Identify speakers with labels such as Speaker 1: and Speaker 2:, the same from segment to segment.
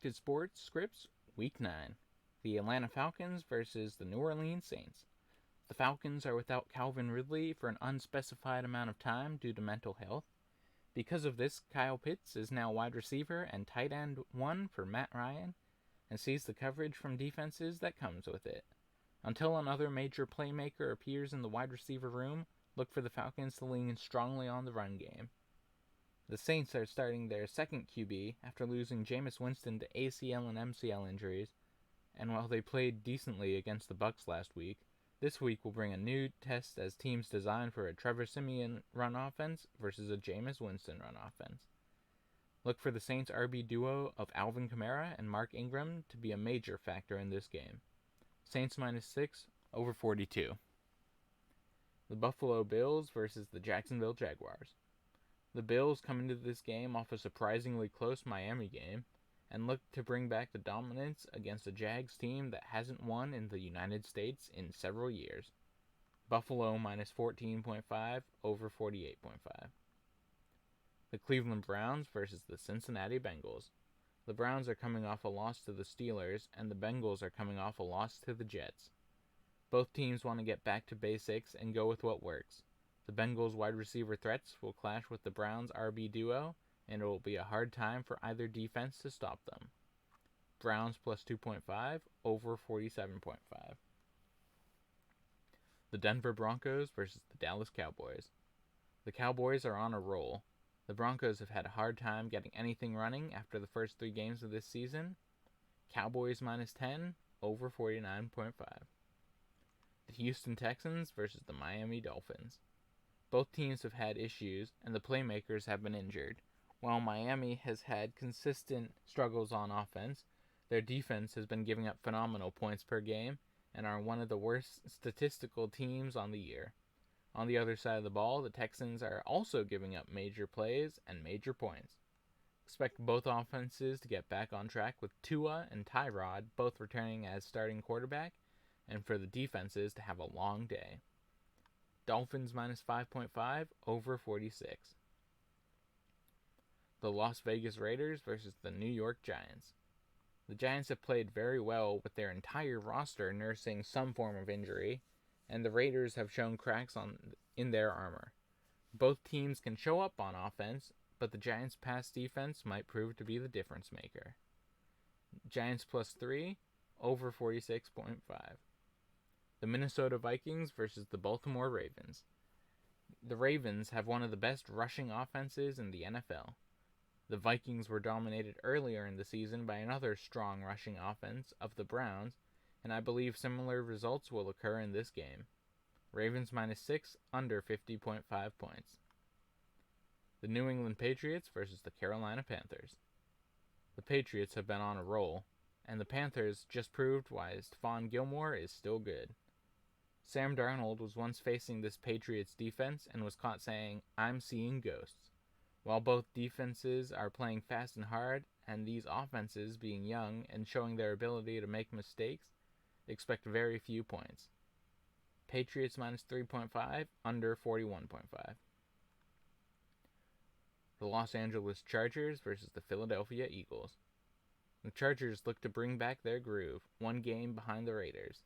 Speaker 1: Redacted Sports Scripts, Week 9. The Atlanta Falcons versus the New Orleans Saints. The Falcons are without Calvin Ridley for an unspecified amount of time due to mental health. Because of this, Kyle Pitts is now wide receiver and tight end 1 for Matt Ryan, and sees the coverage from defenses that comes with it. Until another major playmaker appears in the wide receiver room, look for the Falcons to lean strongly on the run game. The Saints are starting their second QB after losing Jameis Winston to ACL and MCL injuries, and while they played decently against the Bucs last week, this week will bring a new test as teams designed for a Trevor Siemian run offense versus a Jameis Winston run offense. Look for the Saints RB duo of Alvin Kamara and Mark Ingram to be a major factor in this game. Saints -6, over 42. The Buffalo Bills versus the Jacksonville Jaguars. The Bills come into this game off a surprisingly close Miami game and look to bring back the dominance against a Jags team that hasn't won in the United States in several years. Buffalo -14.5, over 48.5. The Cleveland Browns versus the Cincinnati Bengals. The Browns are coming off a loss to the Steelers, and the Bengals are coming off a loss to the Jets. Both teams want to get back to basics and go with what works. The Bengals' wide receiver threats will clash with the Browns' RB duo, and it will be a hard time for either defense to stop them. Browns +2.5, over 47.5. The Denver Broncos versus the Dallas Cowboys. The Cowboys are on a roll. The Broncos have had a hard time getting anything running after the first 3 games of this season. Cowboys -10, over 49.5. The Houston Texans versus the Miami Dolphins. Both teams have had issues, and the playmakers have been injured. While Miami has had consistent struggles on offense, their defense has been giving up phenomenal points per game and are one of the worst statistical teams on the year. On the other side of the ball, the Texans are also giving up major plays and major points. Expect both offenses to get back on track with Tua and Tyrod both returning as starting quarterback, and for the defenses to have a long day. Dolphins -5.5, over 46. The Las Vegas Raiders versus the New York Giants. The Giants have played very well with their entire roster nursing some form of injury, and the Raiders have shown cracks in their armor. Both teams can show up on offense, but the Giants' pass defense might prove to be the difference maker. Giants +3, over 46.5. The Minnesota Vikings versus the Baltimore Ravens. The Ravens have one of the best rushing offenses in the NFL. The Vikings were dominated earlier in the season by another strong rushing offense of the Browns, and I believe similar results will occur in this game. Ravens -6, under 50.5 points. The New England Patriots versus the Carolina Panthers. The Patriots have been on a roll, and the Panthers just proved why Stephon Gilmore is still good. Sam Darnold was once facing this Patriots defense and was caught saying, "I'm seeing ghosts." While both defenses are playing fast and hard, and these offenses being young and showing their ability to make mistakes, expect very few points. Patriots -3.5, under 41.5. The Los Angeles Chargers versus the Philadelphia Eagles. The Chargers look to bring back their groove, 1 game behind the Raiders.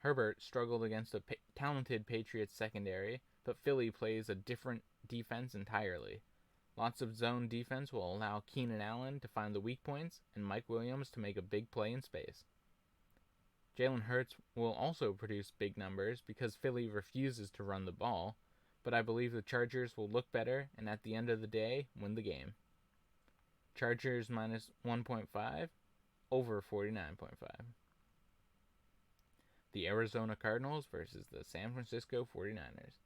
Speaker 1: Herbert struggled against a talented Patriots secondary, but Philly plays a different defense entirely. Lots of zone defense will allow Keenan Allen to find the weak points and Mike Williams to make a big play in space. Jalen Hurts will also produce big numbers because Philly refuses to run the ball, but I believe the Chargers will look better and at the end of the day win the game. Chargers -1.5, over 49.5. The Arizona Cardinals versus the San Francisco 49ers.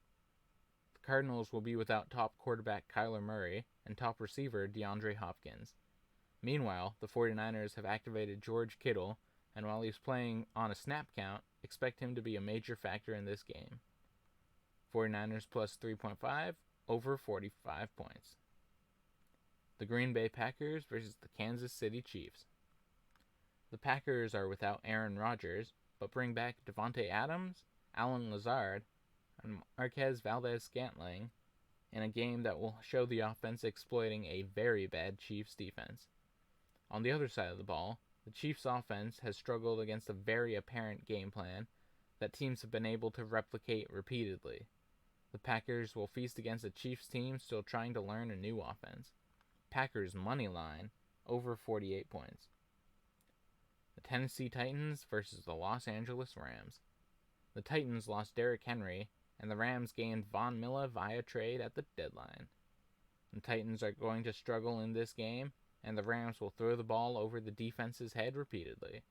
Speaker 1: The Cardinals will be without top quarterback Kyler Murray and top receiver DeAndre Hopkins. Meanwhile, the 49ers have activated George Kittle, and while he's playing on a snap count, expect him to be a major factor in this game. 49ers +3.5, over 45 points. The Green Bay Packers versus the Kansas City Chiefs. The Packers are without Aaron Rodgers, but bring back Devontae Adams, Allen Lazard, and Marquez Valdes-Scantling in a game that will show the offense exploiting a very bad Chiefs defense. On the other side of the ball, the Chiefs' offense has struggled against a very apparent game plan that teams have been able to replicate repeatedly. The Packers will feast against a Chiefs team still trying to learn a new offense. Packers money line over 48 points. The Tennessee Titans versus the Los Angeles Rams. The Titans lost Derrick Henry, and the Rams gained Von Miller via trade at the deadline. The Titans are going to struggle in this game, and the Rams will throw the ball over the defense's head repeatedly.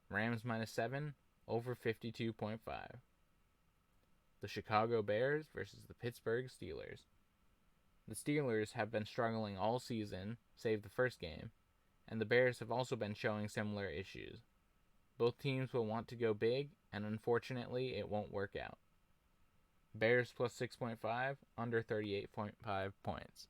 Speaker 1: Rams -7 over 52.5. The Chicago Bears versus the Pittsburgh Steelers. The Steelers have been struggling all season, save the first game, and the Bears have also been showing similar issues. Both teams will want to go big, and unfortunately, it won't work out. Bears +6.5, under 38.5 points.